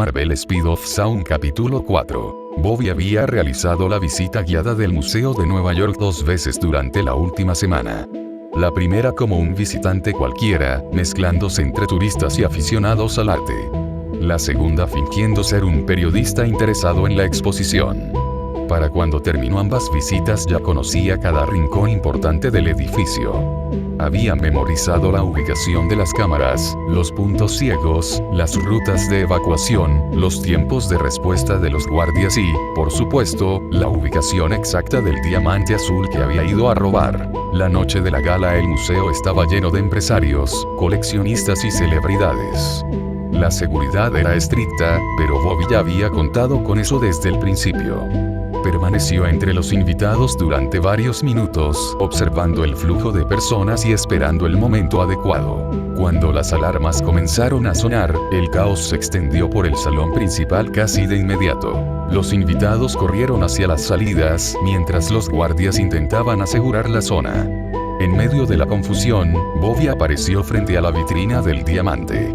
Marvel Speed of Sound Capítulo 4. Bobby había realizado la visita guiada del Museo de Nueva York 2 veces durante la última semana. La primera como un visitante cualquiera, mezclándose entre turistas y aficionados al arte. La segunda fingiendo ser un periodista interesado en la exposición. Para cuando terminó ambas visitas ya conocía cada rincón importante del edificio. Había memorizado la ubicación de las cámaras, los puntos ciegos, las rutas de evacuación, los tiempos de respuesta de los guardias y, por supuesto, la ubicación exacta del diamante azul que había ido a robar. La noche de la gala el museo estaba lleno de empresarios, coleccionistas y celebridades. La seguridad era estricta, pero Bobby ya había contado con eso desde el principio. Permaneció entre los invitados durante varios minutos, observando el flujo de personas y esperando el momento adecuado. Cuando las alarmas comenzaron a sonar, el caos se extendió por el salón principal casi de inmediato. Los invitados corrieron hacia las salidas, mientras los guardias intentaban asegurar la zona. En medio de la confusión, Bobby apareció frente a la vitrina del diamante.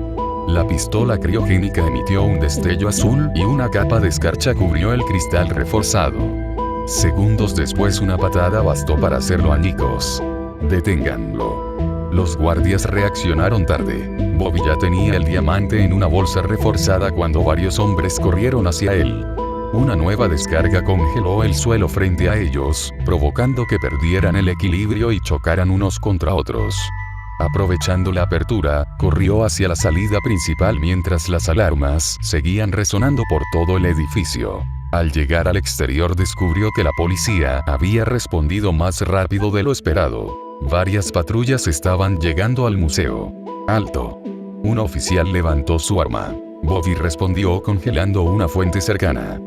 La pistola criogénica emitió un destello azul y una capa de escarcha cubrió el cristal reforzado. Segundos después una patada bastó para hacerlo añicos. «Deténganlo». Los guardias reaccionaron tarde. Bobby ya tenía el diamante en una bolsa reforzada cuando varios hombres corrieron hacia él. Una nueva descarga congeló el suelo frente a ellos, provocando que perdieran el equilibrio y chocaran unos contra otros. Aprovechando la apertura, corrió hacia la salida principal mientras las alarmas seguían resonando por todo el edificio. Al llegar al exterior descubrió que la policía había respondido más rápido de lo esperado. Varias patrullas estaban llegando al museo. «¡Alto!». Un oficial levantó su arma. Bobby respondió congelando una fuente cercana.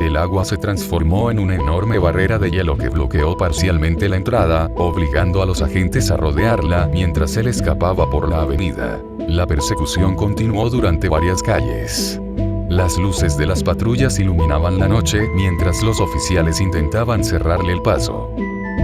El agua se transformó en una enorme barrera de hielo que bloqueó parcialmente la entrada, obligando a los agentes a rodearla mientras él escapaba por la avenida. La persecución continuó durante varias calles. Las luces de las patrullas iluminaban la noche mientras los oficiales intentaban cerrarle el paso.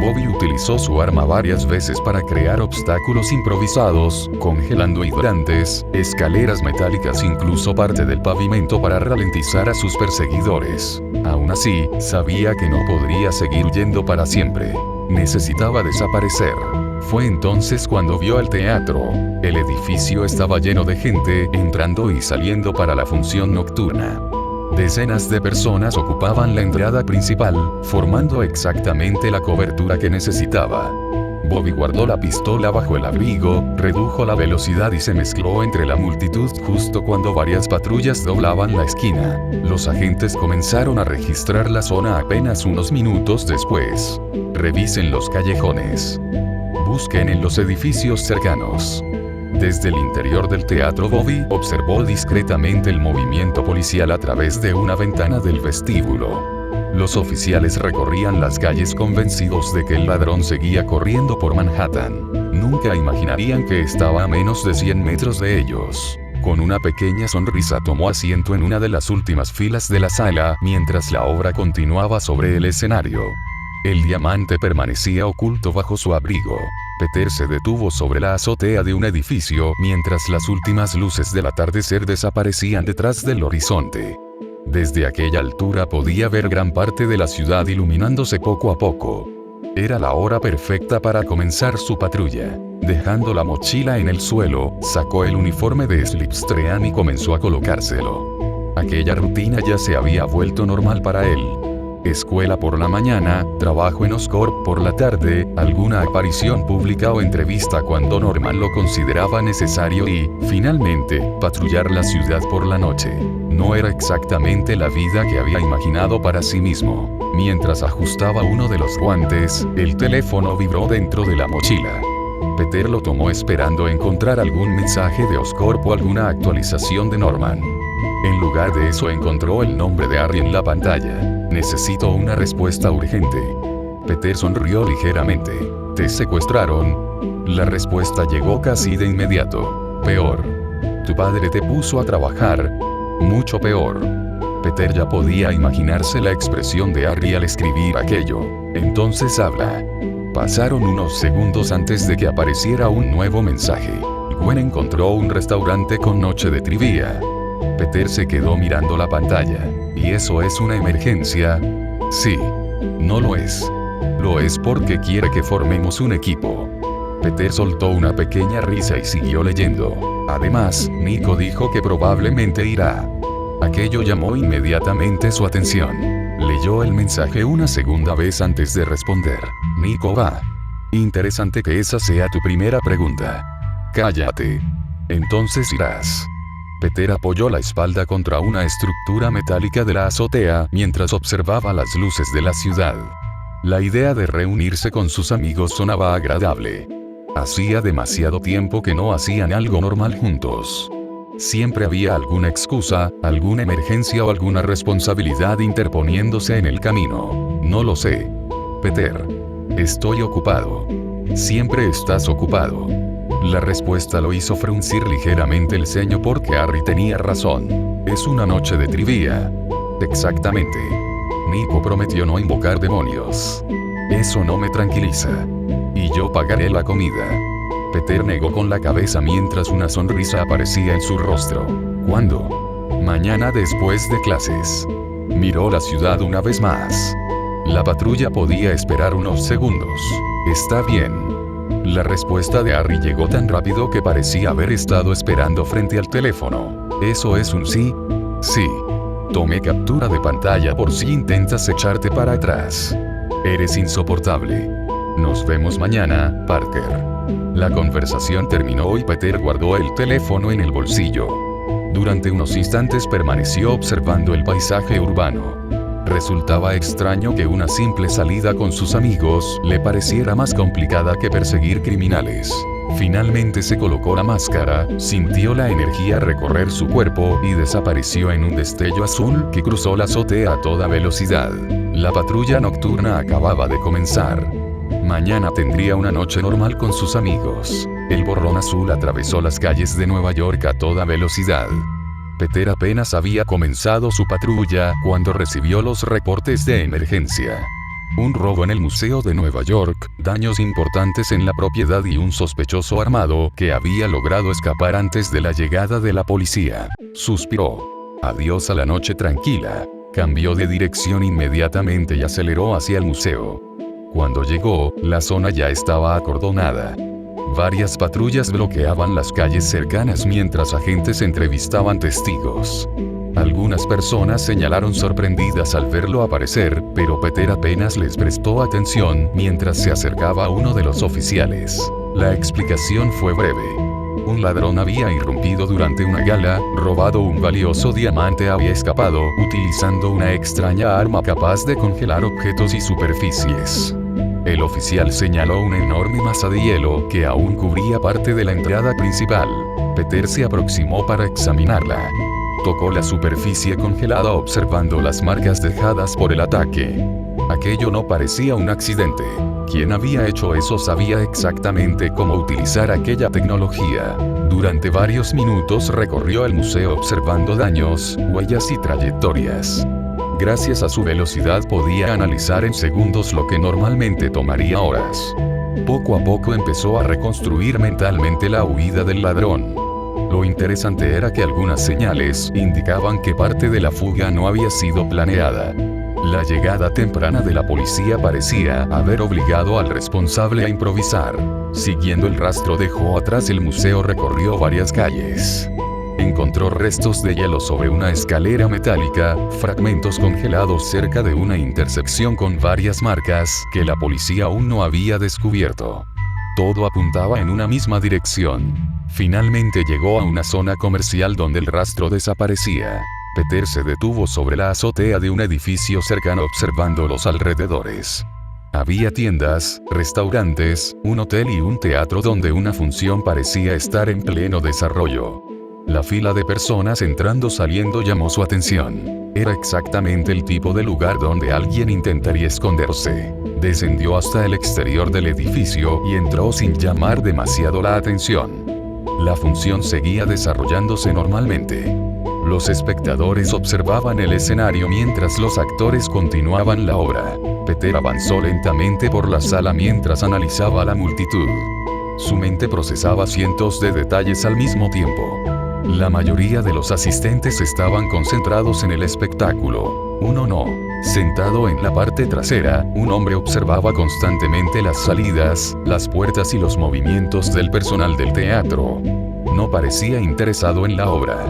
Bobby utilizó su arma varias veces para crear obstáculos improvisados, congelando hidrantes, escaleras metálicas, incluso parte del pavimento para ralentizar a sus perseguidores. Aún así, sabía que no podría seguir huyendo para siempre. Necesitaba desaparecer. Fue entonces cuando vio el teatro. El edificio estaba lleno de gente, entrando y saliendo para la función nocturna. Decenas de personas ocupaban la entrada principal, formando exactamente la cobertura que necesitaba. Bobby guardó la pistola bajo el abrigo, redujo la velocidad y se mezcló entre la multitud justo cuando varias patrullas doblaban la esquina. Los agentes comenzaron a registrar la zona apenas unos minutos después. Revisen los callejones. Busquen en los edificios cercanos. Desde el interior del teatro Bobby observó discretamente el movimiento policial a través de una ventana del vestíbulo. Los oficiales recorrían las calles convencidos de que el ladrón seguía corriendo por Manhattan. Nunca imaginarían que estaba a menos de 100 metros de ellos. Con una pequeña sonrisa tomó asiento en una de las últimas filas de la sala mientras la obra continuaba sobre el escenario. El diamante permanecía oculto bajo su abrigo. Peter se detuvo sobre la azotea de un edificio mientras las últimas luces del atardecer desaparecían detrás del horizonte. Desde aquella altura podía ver gran parte de la ciudad iluminándose poco a poco. Era la hora perfecta para comenzar su patrulla. Dejando la mochila en el suelo, sacó el uniforme de Slipstream y comenzó a colocárselo. Aquella rutina ya se había vuelto normal para él. Escuela por la mañana, trabajo en Oscorp por la tarde, alguna aparición pública o entrevista cuando Norman lo consideraba necesario y, finalmente, patrullar la ciudad por la noche. No era exactamente la vida que había imaginado para sí mismo. Mientras ajustaba uno de los guantes, el teléfono vibró dentro de la mochila. Peter lo tomó esperando encontrar algún mensaje de Oscorp o alguna actualización de Norman. En lugar de eso encontró el nombre de Harry en la pantalla. «Necesito una respuesta urgente». Peter sonrió ligeramente. «¿Te secuestraron?». La respuesta llegó casi de inmediato. «Peor. Tu padre te puso a trabajar. Mucho peor». Peter ya podía imaginarse la expresión de Harry al escribir aquello. «Entonces habla». Pasaron unos segundos antes de que apareciera un nuevo mensaje. Gwen encontró un restaurante con noche de trivia. Peter se quedó mirando la pantalla. ¿Y eso es una emergencia? Sí. No lo es. Lo es porque quiere que formemos un equipo. Peter soltó una pequeña risa y siguió leyendo. Además, Nico dijo que probablemente irá. Aquello llamó inmediatamente su atención. Leyó el mensaje una segunda vez antes de responder. Nico va. Interesante que esa sea tu primera pregunta. Cállate. Entonces irás. Peter apoyó la espalda contra una estructura metálica de la azotea mientras observaba las luces de la ciudad. La idea de reunirse con sus amigos sonaba agradable. Hacía demasiado tiempo que no hacían algo normal juntos. Siempre había alguna excusa, alguna emergencia o alguna responsabilidad interponiéndose en el camino. No lo sé. Peter. Estoy ocupado. Siempre estás ocupado. La respuesta lo hizo fruncir ligeramente el ceño porque Harry tenía razón. Es una noche de trivia. Exactamente. Nico prometió no invocar demonios. Eso no me tranquiliza. Y yo pagaré la comida. Peter negó con la cabeza mientras una sonrisa aparecía en su rostro. ¿Cuándo? Mañana después de clases. Miró la ciudad una vez más. La patrulla podía esperar unos segundos. Está bien. La respuesta de Harry llegó tan rápido que parecía haber estado esperando frente al teléfono. ¿Eso es un sí? Sí. Tomé captura de pantalla por si intentas echarte para atrás. Eres insoportable. Nos vemos mañana, Parker. La conversación terminó y Peter guardó el teléfono en el bolsillo. Durante unos instantes permaneció observando el paisaje urbano. Resultaba extraño que una simple salida con sus amigos le pareciera más complicada que perseguir criminales. Finalmente se colocó la máscara, sintió la energía recorrer su cuerpo y desapareció en un destello azul que cruzó la azotea a toda velocidad. La patrulla nocturna acababa de comenzar. Mañana tendría una noche normal con sus amigos. El borrón azul atravesó las calles de Nueva York a toda velocidad. Peter apenas había comenzado su patrulla cuando recibió los reportes de emergencia. Un robo en el Museo de Nueva York, daños importantes en la propiedad y un sospechoso armado que había logrado escapar antes de la llegada de la policía. Suspiró. Adiós a la noche tranquila. Cambió de dirección inmediatamente y aceleró hacia el museo. Cuando llegó, la zona ya estaba acordonada. Varias patrullas bloqueaban las calles cercanas mientras agentes entrevistaban testigos. Algunas personas señalaron sorprendidas al verlo aparecer, pero Peter apenas les prestó atención mientras se acercaba a uno de los oficiales. La explicación fue breve. Un ladrón había irrumpido durante una gala, robado un valioso diamante y había escapado, utilizando una extraña arma capaz de congelar objetos y superficies. El oficial señaló una enorme masa de hielo que aún cubría parte de la entrada principal. Peter se aproximó para examinarla. Tocó la superficie congelada observando las marcas dejadas por el ataque. Aquello no parecía un accidente. Quien había hecho eso sabía exactamente cómo utilizar aquella tecnología. Durante varios minutos recorrió el museo observando daños, huellas y trayectorias. Gracias a su velocidad podía analizar en segundos lo que normalmente tomaría horas. Poco a poco empezó a reconstruir mentalmente la huida del ladrón. Lo interesante era que algunas señales indicaban que parte de la fuga no había sido planeada. La llegada temprana de la policía parecía haber obligado al responsable a improvisar. Siguiendo el rastro dejó atrás el museo, recorrió varias calles. Encontró restos de hielo sobre una escalera metálica, fragmentos congelados cerca de una intersección con varias marcas que la policía aún no había descubierto. Todo apuntaba en una misma dirección. Finalmente llegó a una zona comercial donde el rastro desaparecía. Peter se detuvo sobre la azotea de un edificio cercano observando los alrededores. Había tiendas, restaurantes, un hotel y un teatro donde una función parecía estar en pleno desarrollo. La fila de personas entrando-saliendo llamó su atención. Era exactamente el tipo de lugar donde alguien intentaría esconderse. Descendió hasta el exterior del edificio y entró sin llamar demasiado la atención. La función seguía desarrollándose normalmente. Los espectadores observaban el escenario mientras los actores continuaban la obra. Peter avanzó lentamente por la sala mientras analizaba la multitud. Su mente procesaba cientos de detalles al mismo tiempo. La mayoría de los asistentes estaban concentrados en el espectáculo. Uno no. Sentado en la parte trasera, un hombre observaba constantemente las salidas, las puertas y los movimientos del personal del teatro. No parecía interesado en la obra.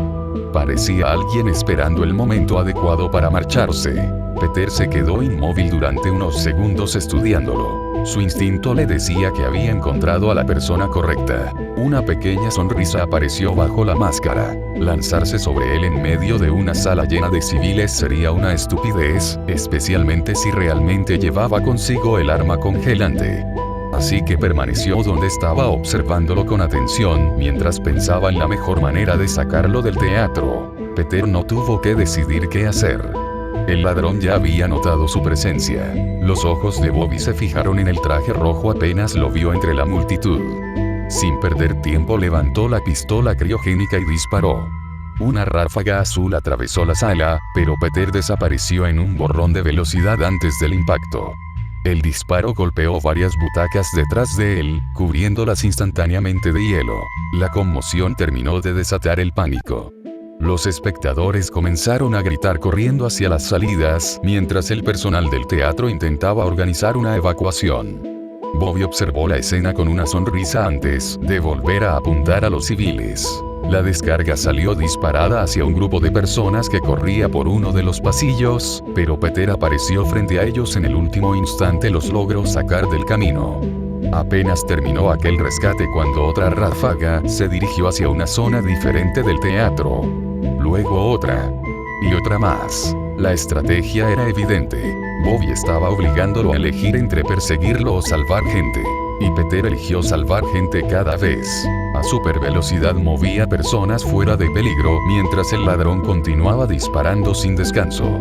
Parecía alguien esperando el momento adecuado para marcharse. Peter se quedó inmóvil durante unos segundos estudiándolo. Su instinto le decía que había encontrado a la persona correcta. Una pequeña sonrisa apareció bajo la máscara. Lanzarse sobre él en medio de una sala llena de civiles sería una estupidez, especialmente si realmente llevaba consigo el arma congelante. Así que permaneció donde estaba observándolo con atención mientras pensaba en la mejor manera de sacarlo del teatro. Peter no tuvo que decidir qué hacer. El ladrón ya había notado su presencia. Los ojos de Bobby se fijaron en el traje rojo apenas lo vio entre la multitud. Sin perder tiempo levantó la pistola criogénica y disparó. Una ráfaga azul atravesó la sala, pero Peter desapareció en un borrón de velocidad antes del impacto. El disparo golpeó varias butacas detrás de él, cubriéndolas instantáneamente de hielo. La conmoción terminó de desatar el pánico. Los espectadores comenzaron a gritar corriendo hacia las salidas, mientras el personal del teatro intentaba organizar una evacuación. Bobby observó la escena con una sonrisa antes de volver a apuntar a los civiles. La descarga salió disparada hacia un grupo de personas que corría por uno de los pasillos, pero Peter apareció frente a ellos en el último instante. Los logró sacar del camino. Apenas terminó aquel rescate cuando otra ráfaga se dirigió hacia una zona diferente del teatro. Luego otra. Y otra más. La estrategia era evidente. Bobby estaba obligándolo a elegir entre perseguirlo o salvar gente. Y Peter eligió salvar gente cada vez. A supervelocidad movía personas fuera de peligro mientras el ladrón continuaba disparando sin descanso.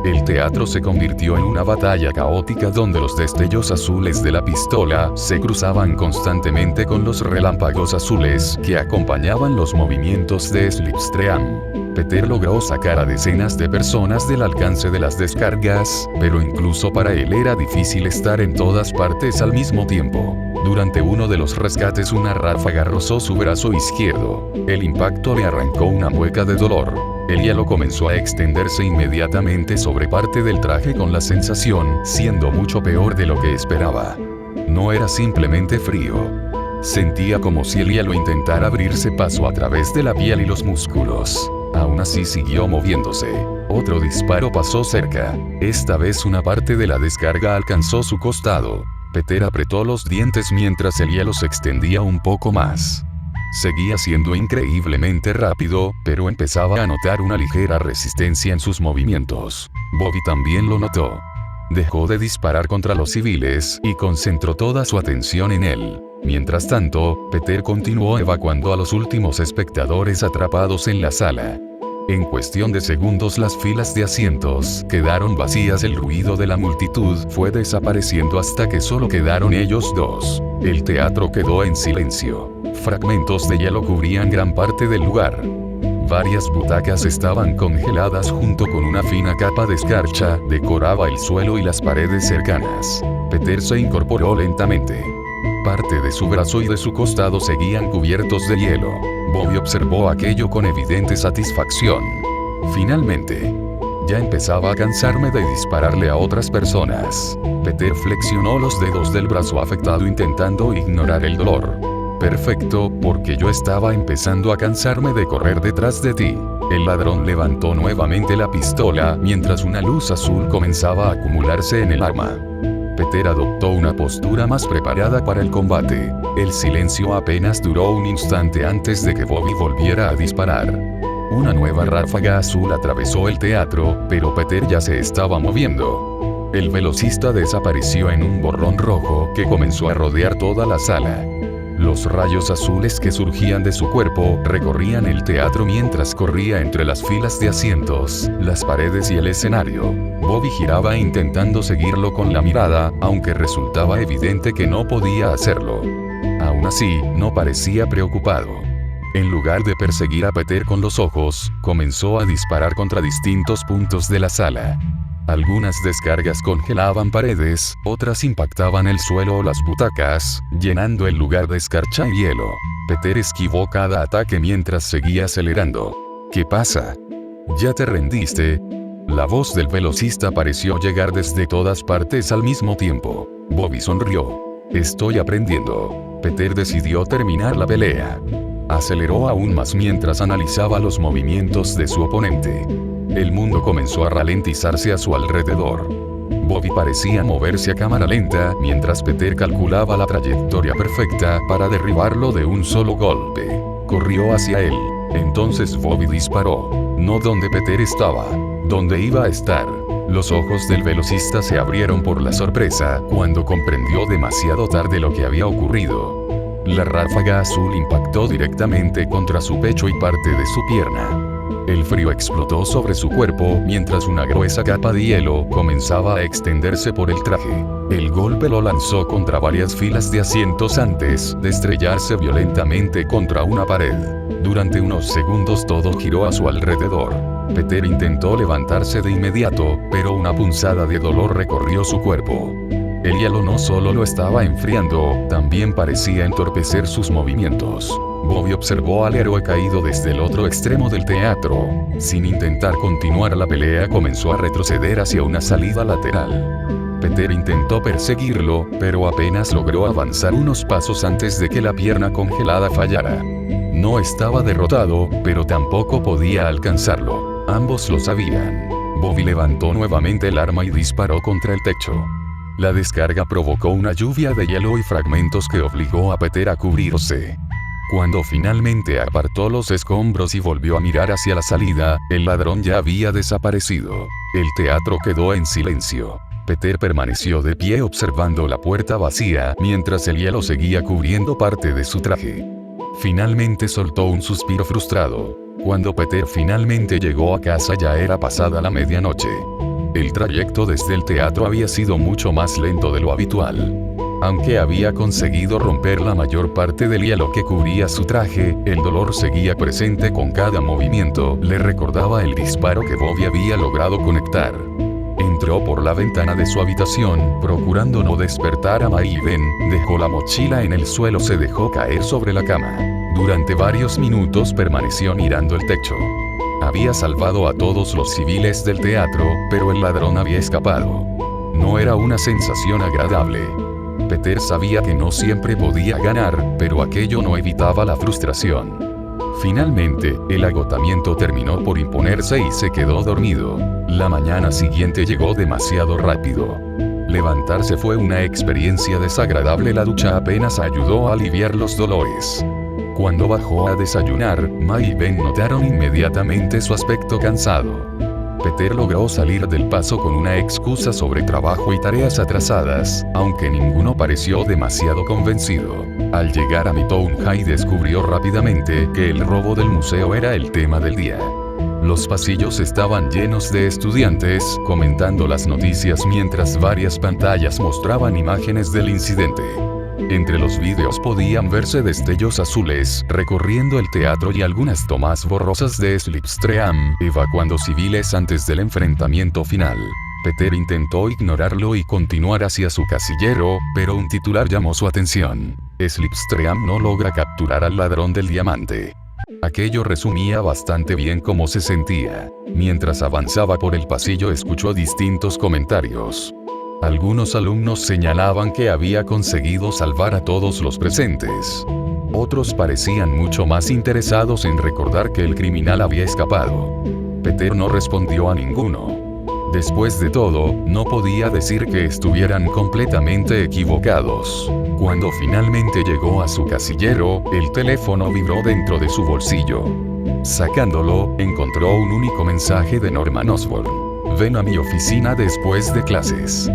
El teatro se convirtió en una batalla caótica donde los destellos azules de la pistola se cruzaban constantemente con los relámpagos azules que acompañaban los movimientos de Slipstream. Peter logró sacar a decenas de personas del alcance de las descargas, pero incluso para él era difícil estar en todas partes al mismo tiempo. Durante uno de los rescates una ráfaga rozó su brazo izquierdo. El impacto le arrancó una mueca de dolor. El hielo comenzó a extenderse inmediatamente sobre parte del traje con la sensación siendo mucho peor de lo que esperaba. No era simplemente frío. Sentía como si el hielo intentara abrirse paso a través de la piel y los músculos. Aún así siguió moviéndose. Otro disparo pasó cerca. Esta vez una parte de la descarga alcanzó su costado. Peter apretó los dientes mientras el hielo se extendía un poco más. Seguía siendo increíblemente rápido, pero empezaba a notar una ligera resistencia en sus movimientos. Bobby también lo notó. Dejó de disparar contra los civiles y concentró toda su atención en él. Mientras tanto, Peter continuó evacuando a los últimos espectadores atrapados en la sala. En cuestión de segundos las filas de asientos quedaron vacías. El ruido de la multitud fue desapareciendo hasta que solo quedaron ellos dos. El teatro quedó en silencio. Fragmentos de hielo cubrían gran parte del lugar. Varias butacas estaban congeladas junto con una fina capa de escarcha decoraba el suelo y las paredes cercanas. Peter se incorporó lentamente. Parte de su brazo y de su costado seguían cubiertos de hielo. Bobby observó aquello con evidente satisfacción. Finalmente. Ya empezaba a cansarme de dispararle a otras personas. Peter flexionó los dedos del brazo afectado intentando ignorar el dolor. Perfecto, porque yo estaba empezando a cansarme de correr detrás de ti. El ladrón levantó nuevamente la pistola mientras una luz azul comenzaba a acumularse en el arma. Peter adoptó una postura más preparada para el combate. El silencio apenas duró un instante antes de que Bobby volviera a disparar. Una nueva ráfaga azul atravesó el teatro, pero Peter ya se estaba moviendo. El velocista desapareció en un borrón rojo que comenzó a rodear toda la sala. Los rayos azules que surgían de su cuerpo recorrían el teatro mientras corría entre las filas de asientos, las paredes y el escenario. Bobby giraba intentando seguirlo con la mirada, aunque resultaba evidente que no podía hacerlo. Aún así, no parecía preocupado. En lugar de perseguir a Peter con los ojos, comenzó a disparar contra distintos puntos de la sala. Algunas descargas congelaban paredes, otras impactaban el suelo o las butacas, llenando el lugar de escarcha y hielo. Peter esquivó cada ataque mientras seguía acelerando. ¿Qué pasa? ¿Ya te rendiste? La voz del velocista pareció llegar desde todas partes al mismo tiempo. Bobby sonrió. Estoy aprendiendo. Peter decidió terminar la pelea. Aceleró aún más mientras analizaba los movimientos de su oponente. El mundo comenzó a ralentizarse a su alrededor. Bobby parecía moverse a cámara lenta mientras Peter calculaba la trayectoria perfecta para derribarlo de un solo golpe. Corrió hacia él. Entonces Bobby disparó. No donde Peter estaba, donde iba a estar. Los ojos del velocista se abrieron por la sorpresa cuando comprendió demasiado tarde lo que había ocurrido. La ráfaga azul impactó directamente contra su pecho y parte de su pierna. El frío explotó sobre su cuerpo mientras una gruesa capa de hielo comenzaba a extenderse por el traje. El golpe lo lanzó contra varias filas de asientos antes de estrellarse violentamente contra una pared. Durante unos segundos todo giró a su alrededor. Peter intentó levantarse de inmediato, pero una punzada de dolor recorrió su cuerpo. El hielo no solo lo estaba enfriando, también parecía entorpecer sus movimientos. Bobby observó al héroe caído desde el otro extremo del teatro. Sin intentar continuar la pelea, comenzó a retroceder hacia una salida lateral. Peter intentó perseguirlo, pero apenas logró avanzar unos pasos antes de que la pierna congelada fallara. No estaba derrotado, pero tampoco podía alcanzarlo. Ambos lo sabían. Bobby levantó nuevamente el arma y disparó contra el techo. La descarga provocó una lluvia de hielo y fragmentos que obligó a Peter a cubrirse. Cuando finalmente apartó los escombros y volvió a mirar hacia la salida, el ladrón ya había desaparecido. El teatro quedó en silencio. Peter permaneció de pie observando la puerta vacía mientras el hielo seguía cubriendo parte de su traje. Finalmente soltó un suspiro frustrado. Cuando Peter finalmente llegó a casa ya era pasada la medianoche. El trayecto desde el teatro había sido mucho más lento de lo habitual. Aunque había conseguido romper la mayor parte del hielo que cubría su traje, el dolor seguía presente con cada movimiento. Le recordaba el disparo que Bobby había logrado conectar. Entró por la ventana de su habitación, procurando no despertar a Maven, dejó la mochila en el suelo, se dejó caer sobre la cama. Durante varios minutos permaneció mirando el techo. Había salvado a todos los civiles del teatro, pero el ladrón había escapado. No era una sensación agradable. Peter sabía que no siempre podía ganar, pero aquello no evitaba la frustración. Finalmente, el agotamiento terminó por imponerse y se quedó dormido. La mañana siguiente llegó demasiado rápido. Levantarse fue una experiencia desagradable. La ducha apenas ayudó a aliviar los dolores. Cuando bajó a desayunar, Mai y Ben notaron inmediatamente su aspecto cansado. Peter logró salir del paso con una excusa sobre trabajo y tareas atrasadas, aunque ninguno pareció demasiado convencido. Al llegar a Midtown High descubrió rápidamente que el robo del museo era el tema del día. Los pasillos estaban llenos de estudiantes comentando las noticias mientras varias pantallas mostraban imágenes del incidente. Entre los vídeos podían verse destellos azules recorriendo el teatro y algunas tomas borrosas de Slipstream evacuando civiles antes del enfrentamiento final. Peter intentó ignorarlo y continuar hacia su casillero, pero un titular llamó su atención. Slipstream no logra capturar al ladrón del diamante. Aquello resumía bastante bien cómo se sentía. Mientras avanzaba por el pasillo escuchó distintos comentarios. Algunos alumnos señalaban que había conseguido salvar a todos los presentes. Otros parecían mucho más interesados en recordar que el criminal había escapado. Peter no respondió a ninguno. Después de todo, no podía decir que estuvieran completamente equivocados. Cuando finalmente llegó a su casillero, el teléfono vibró dentro de su bolsillo. Sacándolo, encontró un único mensaje de Norman Osborn. Ven a mi oficina después de clases.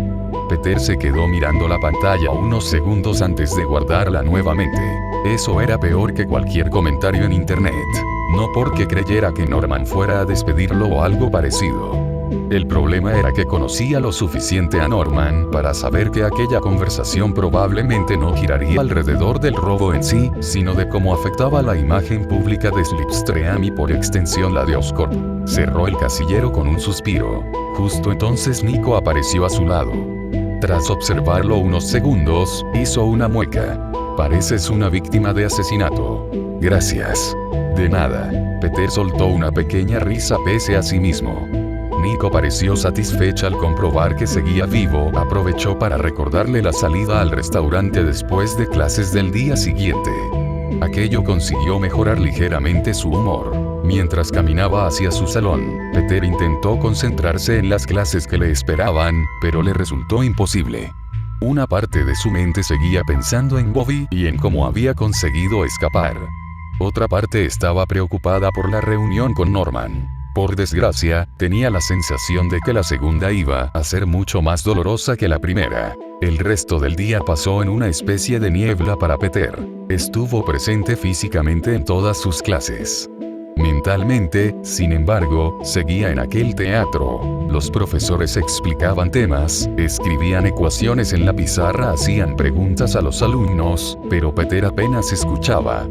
Peter se quedó mirando la pantalla unos segundos antes de guardarla nuevamente. Eso era peor que cualquier comentario en internet. No porque creyera que Norman fuera a despedirlo o algo parecido. El problema era que conocía lo suficiente a Norman para saber que aquella conversación probablemente no giraría alrededor del robo en sí, sino de cómo afectaba la imagen pública de Slipstream y por extensión la de Oscorp. Cerró el casillero con un suspiro. Justo entonces Nico apareció a su lado. Tras observarlo unos segundos, hizo una mueca. Pareces una víctima de asesinato. Gracias. De nada. Peter soltó una pequeña risa pese a sí mismo. Nico pareció satisfecha al comprobar que seguía vivo. Aprovechó para recordarle la salida al restaurante después de clases del día siguiente. Aquello consiguió mejorar ligeramente su humor. Mientras caminaba hacia su salón, Peter intentó concentrarse en las clases que le esperaban, pero le resultó imposible. Una parte de su mente seguía pensando en Bobby y en cómo había conseguido escapar. Otra parte estaba preocupada por la reunión con Norman. Por desgracia, tenía la sensación de que la segunda iba a ser mucho más dolorosa que la primera. El resto del día pasó en una especie de niebla para Peter. Estuvo presente físicamente en todas sus clases. Mentalmente, sin embargo, seguía en aquel teatro. Los profesores explicaban temas, escribían ecuaciones en la pizarra, hacían preguntas a los alumnos, pero Peter apenas escuchaba.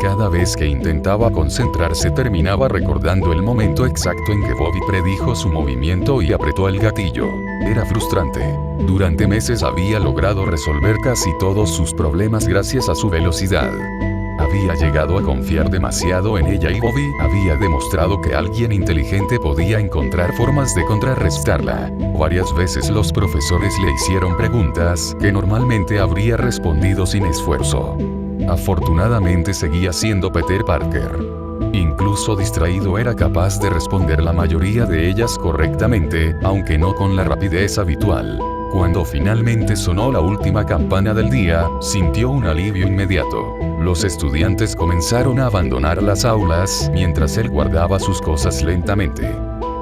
Cada vez que intentaba concentrarse terminaba recordando el momento exacto en que Bobby predijo su movimiento y apretó el gatillo. Era frustrante. Durante meses había logrado resolver casi todos sus problemas gracias a su velocidad. Había llegado a confiar demasiado en ella y Bobby había demostrado que alguien inteligente podía encontrar formas de contrarrestarla. Varias veces los profesores le hicieron preguntas que normalmente habría respondido sin esfuerzo. Afortunadamente seguía siendo Peter Parker. Incluso distraído era capaz de responder la mayoría de ellas correctamente, aunque no con la rapidez habitual. Cuando finalmente sonó la última campana del día, sintió un alivio inmediato. Los estudiantes comenzaron a abandonar las aulas, mientras él guardaba sus cosas lentamente.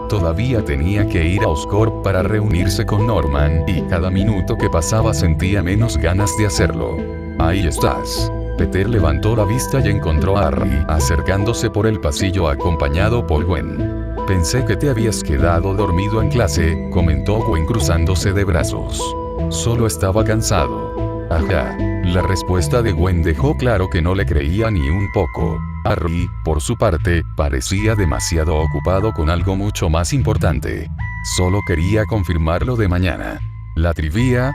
Todavía tenía que ir a Oscorp para reunirse con Norman, y cada minuto que pasaba sentía menos ganas de hacerlo. Ahí estás. Peter levantó la vista y encontró a Harry acercándose por el pasillo acompañado por Gwen. Pensé que te habías quedado dormido en clase, comentó Gwen cruzándose de brazos. Solo estaba cansado. Ajá. La respuesta de Gwen dejó claro que no le creía ni un poco. Harry, por su parte, parecía demasiado ocupado con algo mucho más importante. Solo quería confirmarlo de mañana. La trivia,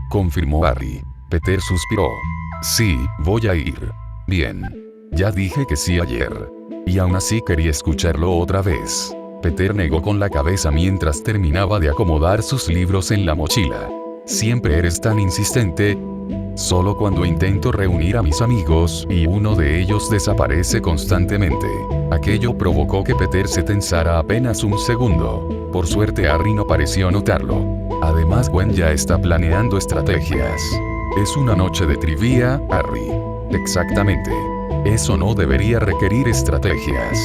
confirmó Harry. Peter suspiró. Sí, voy a ir. Bien. Ya dije que sí ayer. Y aún así quería escucharlo otra vez. Peter negó con la cabeza mientras terminaba de acomodar sus libros en la mochila. Siempre eres tan insistente. Solo cuando intento reunir a mis amigos y uno de ellos desaparece constantemente. Aquello provocó que Peter se tensara apenas un segundo. Por suerte Harry no pareció notarlo. Además Gwen ya está planeando estrategias. Es una noche de trivia, Harry. Exactamente. Eso no debería requerir estrategias.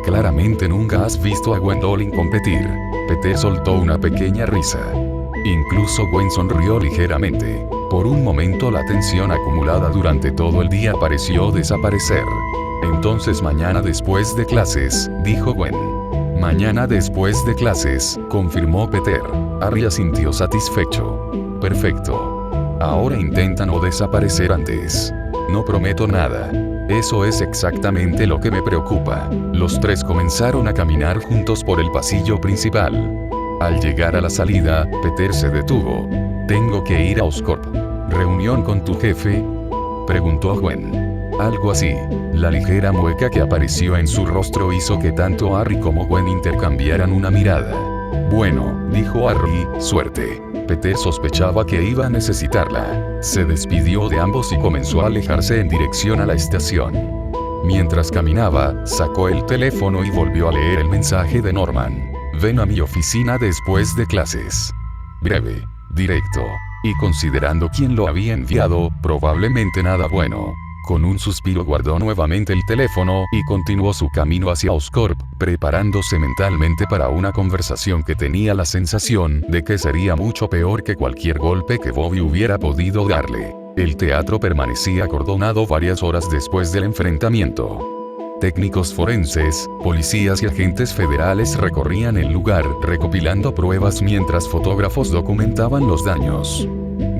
Claramente nunca has visto a Gwendolyn competir. Peter soltó una pequeña risa. Incluso Gwen sonrió ligeramente. Por un momento la tensión acumulada durante todo el día pareció desaparecer. Entonces mañana después de clases, dijo Gwen. Mañana después de clases, confirmó Peter. Harry asintió satisfecho. Perfecto. Ahora intenta no desaparecer antes. No prometo nada. Eso es exactamente lo que me preocupa. Los tres comenzaron a caminar juntos por el pasillo principal. Al llegar a la salida, Peter se detuvo. Tengo que ir a Oscorp. ¿Reunión con tu jefe? Preguntó Gwen. Algo así. La ligera mueca que apareció en su rostro hizo que tanto Harry como Gwen intercambiaran una mirada. Bueno, dijo Harry, suerte. Peter sospechaba que iba a necesitarla. Se despidió de ambos y comenzó a alejarse en dirección a la estación. Mientras caminaba, sacó el teléfono y volvió a leer el mensaje de Norman. Ven a mi oficina después de clases. Breve, directo. Y considerando quién lo había enviado, probablemente nada bueno. Con un suspiro guardó nuevamente el teléfono y continuó su camino hacia Oscorp, preparándose mentalmente para una conversación que tenía la sensación de que sería mucho peor que cualquier golpe que Bobby hubiera podido darle. El teatro permanecía acordonado varias horas después del enfrentamiento. Técnicos forenses, policías y agentes federales recorrían el lugar, recopilando pruebas mientras fotógrafos documentaban los daños.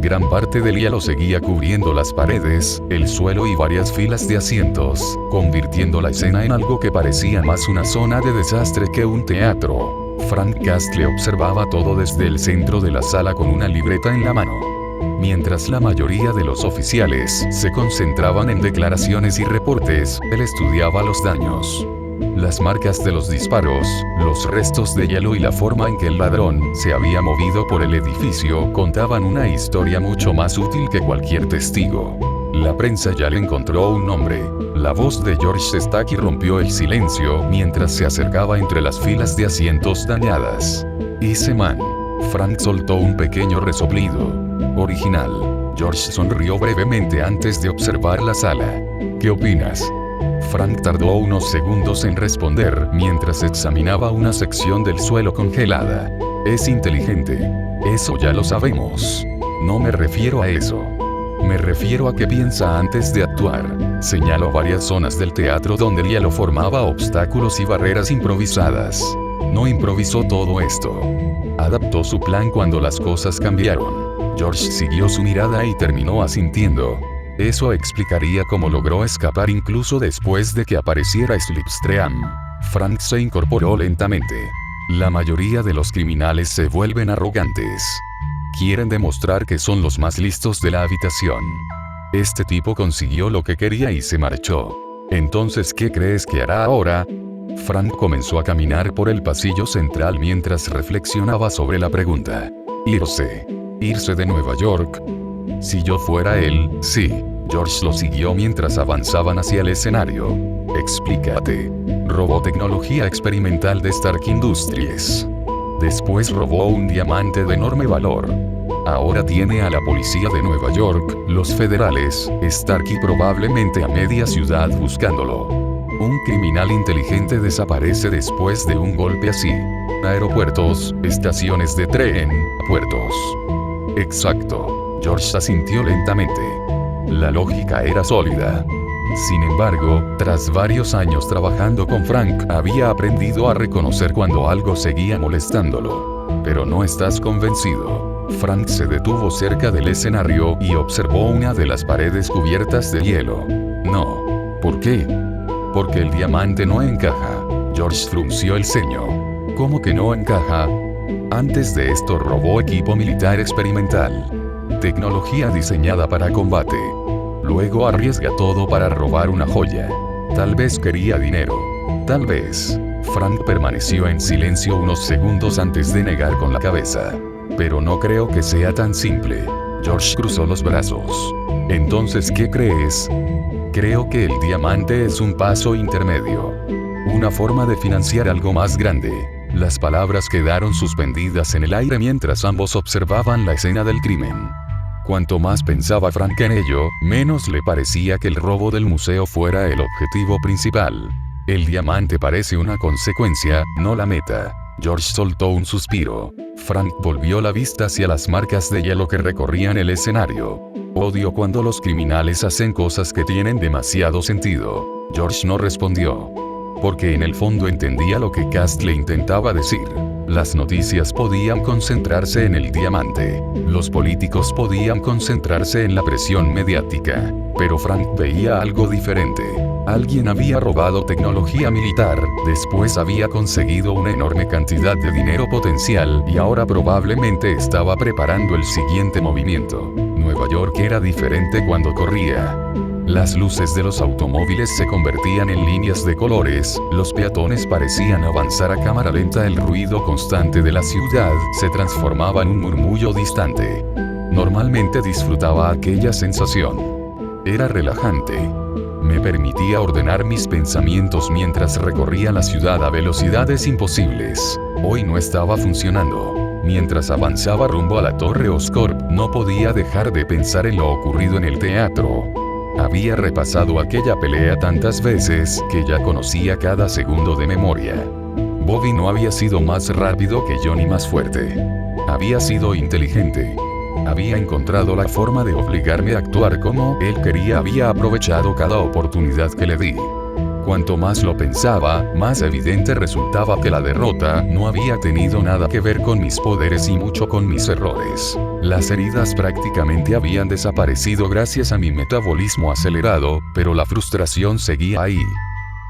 Gran parte del hielo seguía cubriendo las paredes, el suelo y varias filas de asientos, convirtiendo la escena en algo que parecía más una zona de desastre que un teatro. Frank Castle observaba todo desde el centro de la sala con una libreta en la mano. Mientras la mayoría de los oficiales se concentraban en declaraciones y reportes, él estudiaba los daños. Las marcas de los disparos, los restos de hielo y la forma en que el ladrón se había movido por el edificio contaban una historia mucho más útil que cualquier testigo. La prensa ya le encontró un nombre. La voz de George Stacky rompió el silencio mientras se acercaba entre las filas de asientos dañadas. Ese man. Frank soltó un pequeño resoplido. Original. George sonrió brevemente antes de observar la sala. ¿Qué opinas? Frank tardó unos segundos en responder mientras examinaba una sección del suelo congelada. Es inteligente. Eso ya lo sabemos. No me refiero a eso. Me refiero a que piensa antes de actuar. Señaló varias zonas del teatro donde el hielo formaba obstáculos y barreras improvisadas. No improvisó todo esto. Adaptó su plan cuando las cosas cambiaron. George siguió su mirada y terminó asintiendo. Eso explicaría cómo logró escapar incluso después de que apareciera Slipstream. Frank se incorporó lentamente. La mayoría de los criminales se vuelven arrogantes. Quieren demostrar que son los más listos de la habitación. Este tipo consiguió lo que quería y se marchó. Entonces, ¿qué crees que hará ahora? Frank comenzó a caminar por el pasillo central mientras reflexionaba sobre la pregunta. Irse de Nueva York. Si yo fuera él, sí. George lo siguió mientras avanzaban hacia el escenario. Explícate. Robó tecnología experimental de Stark Industries. Después robó un diamante de enorme valor. Ahora tiene a la policía de Nueva York, los federales, Stark y probablemente a media ciudad buscándolo. Un criminal inteligente desaparece después de un golpe así. Aeropuertos, estaciones de tren, puertos. Exacto. George asintió lentamente. La lógica era sólida. Sin embargo, tras varios años trabajando con Frank, había aprendido a reconocer cuando algo seguía molestándolo. Pero no estás convencido. Frank se detuvo cerca del escenario y observó una de las paredes cubiertas de hielo. No. ¿Por qué? Porque el diamante no encaja. George frunció el ceño. ¿Cómo que no encaja? Antes de esto robó equipo militar experimental. Tecnología diseñada para combate. Luego arriesga todo para robar una joya. Tal vez quería dinero. Tal vez. Frank permaneció en silencio unos segundos antes de negar con la cabeza. Pero no creo que sea tan simple. George cruzó los brazos. Entonces, ¿qué crees? Creo que el diamante es un paso intermedio. Una forma de financiar algo más grande. Las palabras quedaron suspendidas en el aire mientras ambos observaban la escena del crimen. Cuanto más pensaba Frank en ello, menos le parecía que el robo del museo fuera el objetivo principal. El diamante parece una consecuencia, no la meta. George soltó un suspiro. Frank volvió la vista hacia las marcas de hielo que recorrían el escenario. Odio cuando los criminales hacen cosas que tienen demasiado sentido. George no respondió. Porque en el fondo entendía lo que Castle intentaba decir. Las noticias podían concentrarse en el diamante. Los políticos podían concentrarse en la presión mediática. Pero Frank veía algo diferente. Alguien había robado tecnología militar, después había conseguido una enorme cantidad de dinero potencial y ahora probablemente estaba preparando el siguiente movimiento. Nueva York era diferente cuando corría. Las luces de los automóviles se convertían en líneas de colores, los peatones parecían avanzar a cámara lenta, el ruido constante de la ciudad se transformaba en un murmullo distante. Normalmente disfrutaba aquella sensación. Era relajante. Me permitía ordenar mis pensamientos mientras recorría la ciudad a velocidades imposibles. Hoy no estaba funcionando. Mientras avanzaba rumbo a la Torre Oscorp, no podía dejar de pensar en lo ocurrido en el teatro. Había repasado aquella pelea tantas veces que ya conocía cada segundo de memoria. Bobby no había sido más rápido que yo ni más fuerte. Había sido inteligente. Había encontrado la forma de obligarme a actuar como él quería. Había aprovechado cada oportunidad que le di. Cuanto más lo pensaba, más evidente resultaba que la derrota no había tenido nada que ver con mis poderes y mucho con mis errores. Las heridas prácticamente habían desaparecido gracias a mi metabolismo acelerado, pero la frustración seguía ahí.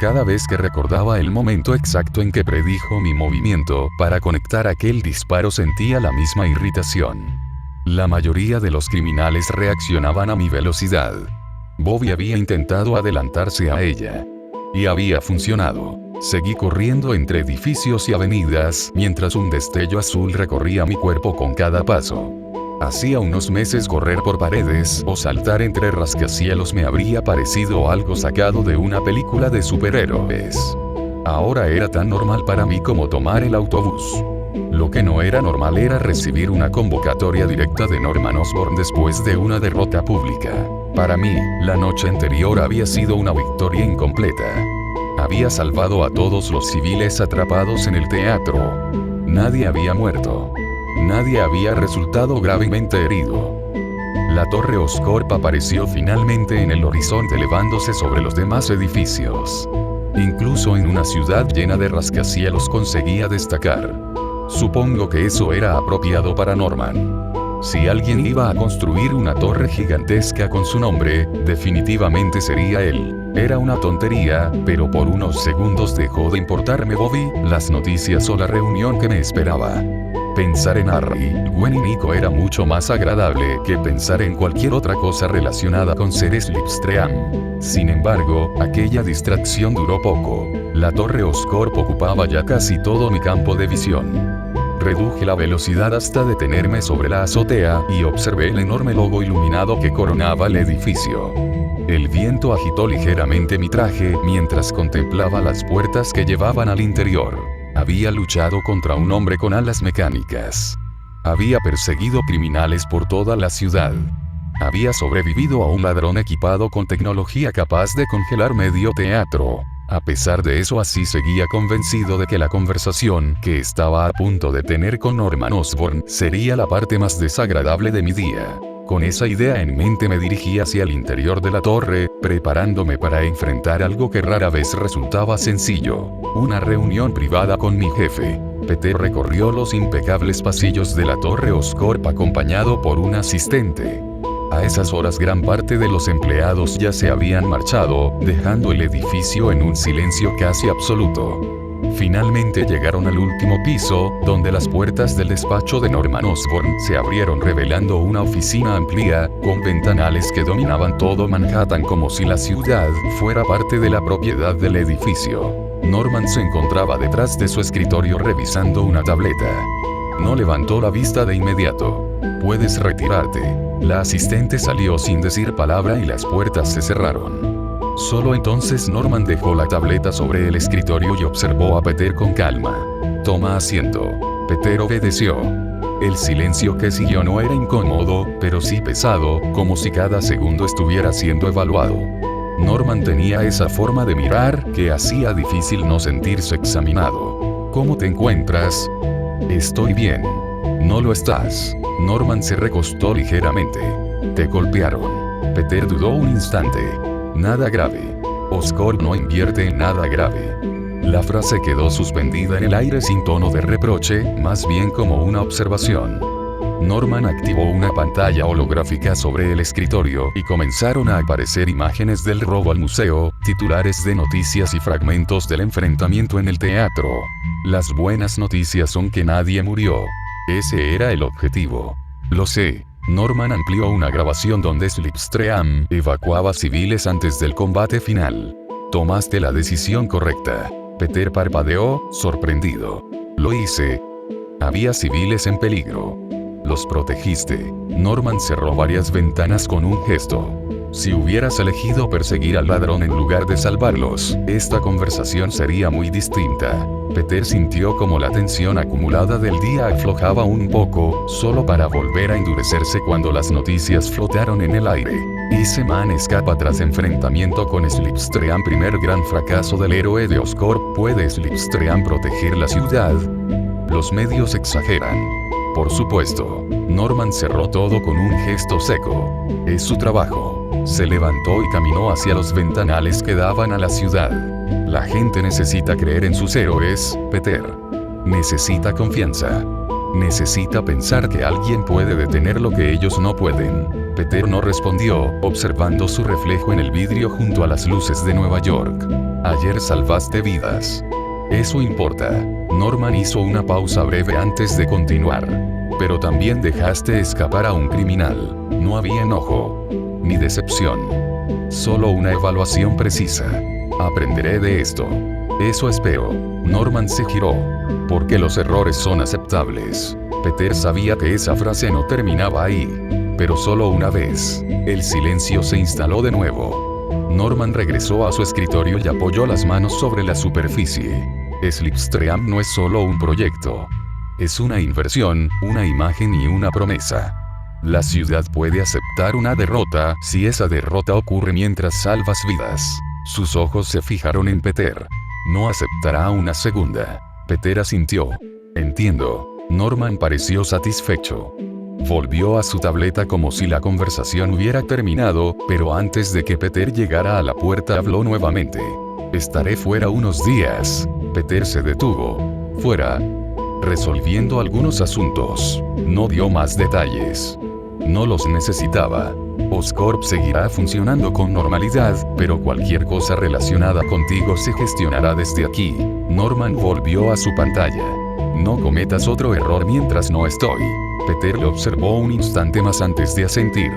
Cada vez que recordaba el momento exacto en que predijo mi movimiento para conectar aquel disparo sentía la misma irritación. La mayoría de los criminales reaccionaban a mi velocidad. Bobby había intentado adelantarse a ella. Y había funcionado. Seguí corriendo entre edificios y avenidas, mientras un destello azul recorría mi cuerpo con cada paso. Hacía unos meses correr por paredes o saltar entre rascacielos me habría parecido algo sacado de una película de superhéroes. Ahora era tan normal para mí como tomar el autobús. Lo que no era normal era recibir una convocatoria directa de Norman Osborn después de una derrota pública. Para mí, la noche anterior había sido una victoria incompleta. Había salvado a todos los civiles atrapados en el teatro. Nadie había muerto. Nadie había resultado gravemente herido. La Torre Oscorp apareció finalmente en el horizonte elevándose sobre los demás edificios. Incluso en una ciudad llena de rascacielos conseguía destacar. Supongo que eso era apropiado para Norman. Si alguien iba a construir una torre gigantesca con su nombre, definitivamente sería él. Era una tontería, pero por unos segundos dejó de importarme Bobby, las noticias o la reunión que me esperaba. Pensar en Harry, Gwen y Nico era mucho más agradable que pensar en cualquier otra cosa relacionada con ser Slipstream. Sin embargo, aquella distracción duró poco. La Torre Oscorp ocupaba ya casi todo mi campo de visión. Reduje la velocidad hasta detenerme sobre la azotea y observé el enorme logo iluminado que coronaba el edificio. El viento agitó ligeramente mi traje mientras contemplaba las puertas que llevaban al interior. Había luchado contra un hombre con alas mecánicas. Había perseguido criminales por toda la ciudad. Había sobrevivido a un ladrón equipado con tecnología capaz de congelar medio teatro. A pesar de eso, así seguía convencido de que la conversación que estaba a punto de tener con Norman Osborn sería la parte más desagradable de mi día. Con esa idea en mente me dirigí hacia el interior de la torre, preparándome para enfrentar algo que rara vez resultaba sencillo. Una reunión privada con mi jefe. Peter recorrió los impecables pasillos de la Torre Oscorp acompañado por un asistente. A esas horas gran parte de los empleados ya se habían marchado, dejando el edificio en un silencio casi absoluto. Finalmente llegaron al último piso, donde las puertas del despacho de Norman Osborn se abrieron revelando una oficina amplia, con ventanales que dominaban todo Manhattan como si la ciudad fuera parte de la propiedad del edificio. Norman se encontraba detrás de su escritorio revisando una tableta. No levantó la vista de inmediato. «Puedes retirarte». La asistente salió sin decir palabra y las puertas se cerraron. Solo entonces Norman dejó la tableta sobre el escritorio y observó a Peter con calma. «Toma asiento». Peter obedeció. El silencio que siguió no era incómodo, pero sí pesado, como si cada segundo estuviera siendo evaluado. Norman tenía esa forma de mirar que hacía difícil no sentirse examinado. «¿Cómo te encuentras?» «Estoy bien». «No lo estás». Norman se recostó ligeramente. «Te golpearon». Peter dudó un instante. «Nada grave. Oscorp no invierte en nada grave». La frase quedó suspendida en el aire sin tono de reproche, más bien como una observación. Norman activó una pantalla holográfica sobre el escritorio y comenzaron a aparecer imágenes del robo al museo, titulares de noticias y fragmentos del enfrentamiento en el teatro. Las buenas noticias son que nadie murió. Ese era el objetivo. Lo sé. Norman amplió una grabación donde Slipstream evacuaba civiles antes del combate final. Tomaste la decisión correcta. Peter parpadeó, sorprendido. Lo hice. Había civiles en peligro. Los protegiste. Norman cerró varias ventanas con un gesto. Si hubieras elegido perseguir al ladrón en lugar de salvarlos, esta conversación sería muy distinta. Peter sintió como la tensión acumulada del día aflojaba un poco, solo para volver a endurecerse cuando las noticias flotaron en el aire. Iceman escapa tras enfrentamiento con Slipstream. Primer gran fracaso del héroe de Oscorp. ¿Puede Slipstream proteger la ciudad? Los medios exageran. Por supuesto. Norman cerró todo con un gesto seco. Es su trabajo. Se levantó y caminó hacia los ventanales que daban a la ciudad. La gente necesita creer en sus héroes, Peter. Necesita confianza. Necesita pensar que alguien puede detener lo que ellos no pueden. Peter no respondió, observando su reflejo en el vidrio junto a las luces de Nueva York. Ayer salvaste vidas. Eso importa. Norman hizo una pausa breve antes de continuar. Pero también dejaste escapar a un criminal. No había enojo. Ni decepción. Solo una evaluación precisa. Aprenderé de esto. Eso espero. Norman se giró. Porque los errores son aceptables. Peter sabía que esa frase no terminaba ahí. Pero solo una vez. El silencio se instaló de nuevo. Norman regresó a su escritorio y apoyó las manos sobre la superficie. Slipstream no es solo un proyecto. Es una inversión, una imagen y una promesa. La ciudad puede aceptar una derrota si esa derrota ocurre mientras salvas vidas. Sus ojos se fijaron en Peter. No aceptará una segunda. Peter asintió. Entiendo. Norman pareció satisfecho. Volvió a su tableta como si la conversación hubiera terminado, pero antes de que Peter llegara a la puerta habló nuevamente. Estaré fuera unos días. Peter se detuvo. Fuera. Resolviendo algunos asuntos. No dio más detalles. No los necesitaba. Oscorp seguirá funcionando con normalidad, pero cualquier cosa relacionada contigo se gestionará desde aquí. Norman volvió a su pantalla. No cometas otro error mientras no estoy. Peter le observó un instante más antes de asentir.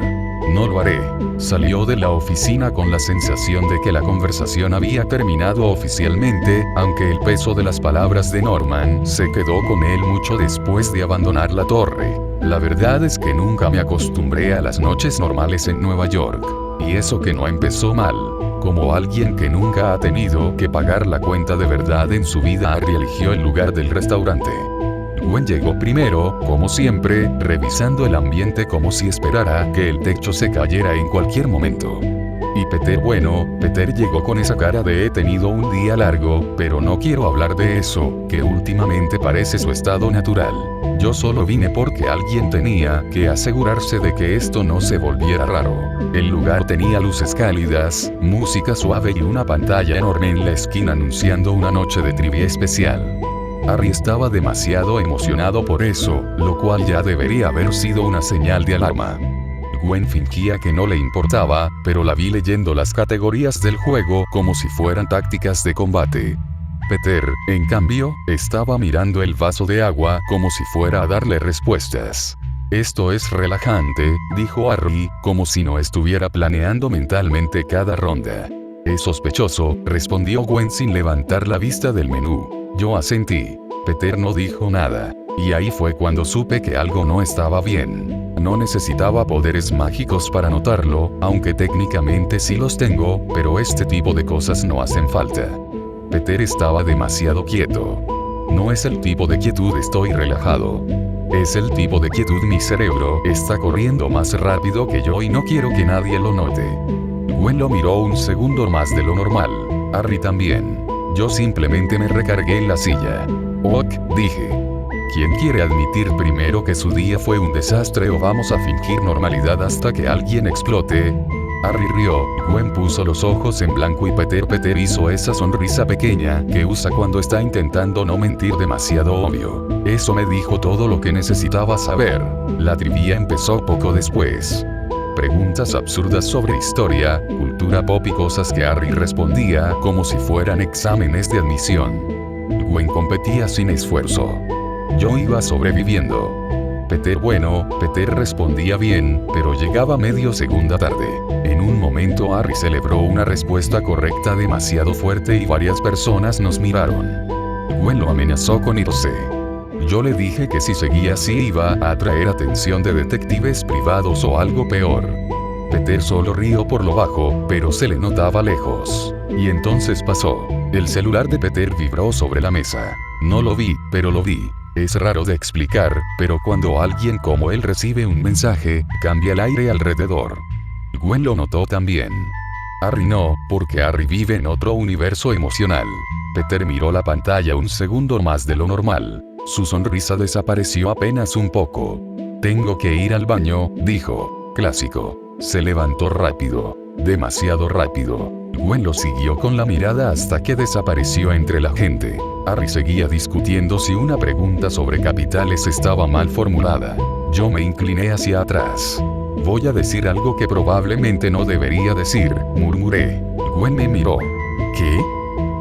No lo haré. Salió de la oficina con la sensación de que la conversación había terminado oficialmente, aunque el peso de las palabras de Norman se quedó con él mucho después de abandonar la torre. La verdad es que nunca me acostumbré a las noches normales en Nueva York. Y eso que no empezó mal. Como alguien que nunca ha tenido que pagar la cuenta de verdad en su vida, Harry eligió el lugar del restaurante. Gwen llegó primero, como siempre, revisando el ambiente como si esperara que el techo se cayera en cualquier momento. Y Peter llegó con esa cara de he tenido un día largo, pero no quiero hablar de eso, que últimamente parece su estado natural. Yo solo vine porque alguien tenía que asegurarse de que esto no se volviera raro. El lugar tenía luces cálidas, música suave y una pantalla enorme en la esquina anunciando una noche de trivia especial. Harry estaba demasiado emocionado por eso, lo cual ya debería haber sido una señal de alarma. Gwen fingía que no le importaba, pero la vi leyendo las categorías del juego como si fueran tácticas de combate. Peter, en cambio, estaba mirando el vaso de agua como si fuera a darle respuestas. Esto es relajante, dijo Harry, como si no estuviera planeando mentalmente cada ronda. Es sospechoso, respondió Gwen sin levantar la vista del menú. Yo asentí. Peter no dijo nada. Y ahí fue cuando supe que algo no estaba bien. No necesitaba poderes mágicos para notarlo, aunque técnicamente sí los tengo, pero este tipo de cosas no hacen falta. Peter estaba demasiado quieto. No es el tipo de quietud estoy relajado. Es el tipo de quietud mi cerebro está corriendo más rápido que yo y no quiero que nadie lo note. Gwen lo miró un segundo más de lo normal. Harry también. Yo simplemente me recargué en la silla. Ok, dije. ¿Quién quiere admitir primero que su día fue un desastre o vamos a fingir normalidad hasta que alguien explote? Harry rió, Gwen puso los ojos en blanco y Peter hizo esa sonrisa pequeña que usa cuando está intentando no mentir demasiado obvio. Eso me dijo todo lo que necesitaba saber. La trivia empezó poco después. Preguntas absurdas sobre historia, cultura pop y cosas que Harry respondía como si fueran exámenes de admisión. Gwen competía sin esfuerzo. Yo iba sobreviviendo. Peter respondía bien, pero llegaba medio segundo tarde. En un momento Harry celebró una respuesta correcta demasiado fuerte y varias personas nos miraron. Gwen lo amenazó con irse. Yo le dije que si seguía así iba a atraer atención de detectives privados o algo peor. Peter solo rió por lo bajo, pero se le notaba lejos. Y entonces pasó. El celular de Peter vibró sobre la mesa. No lo vi, pero lo vi. Es raro de explicar, pero cuando alguien como él recibe un mensaje, cambia el aire alrededor. Gwen lo notó también. Harry no, porque Harry vive en otro universo emocional. Peter miró la pantalla un segundo más de lo normal. Su sonrisa desapareció apenas un poco. Tengo que ir al baño, dijo. Clásico. Se levantó rápido. Demasiado rápido. Gwen lo siguió con la mirada hasta que desapareció entre la gente. Harry seguía discutiendo si una pregunta sobre capitales estaba mal formulada. Yo me incliné hacia atrás. Voy a decir algo que probablemente no debería decir, murmuré. Gwen me miró. ¿Qué?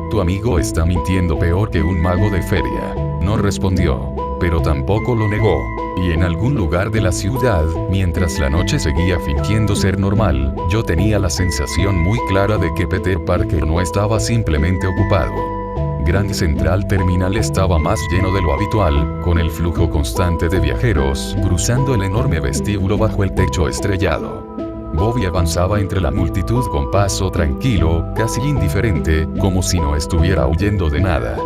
Tu amigo está mintiendo peor que un mago de feria. No respondió, pero tampoco lo negó. Y en algún lugar de la ciudad, mientras la noche seguía fingiendo ser normal, yo tenía la sensación muy clara de que Peter Parker no estaba simplemente ocupado. Grand Central Terminal estaba más lleno de lo habitual, con el flujo constante de viajeros, cruzando el enorme vestíbulo bajo el techo estrellado. Bobby avanzaba entre la multitud con paso tranquilo, casi indiferente, como si no estuviera huyendo de nada.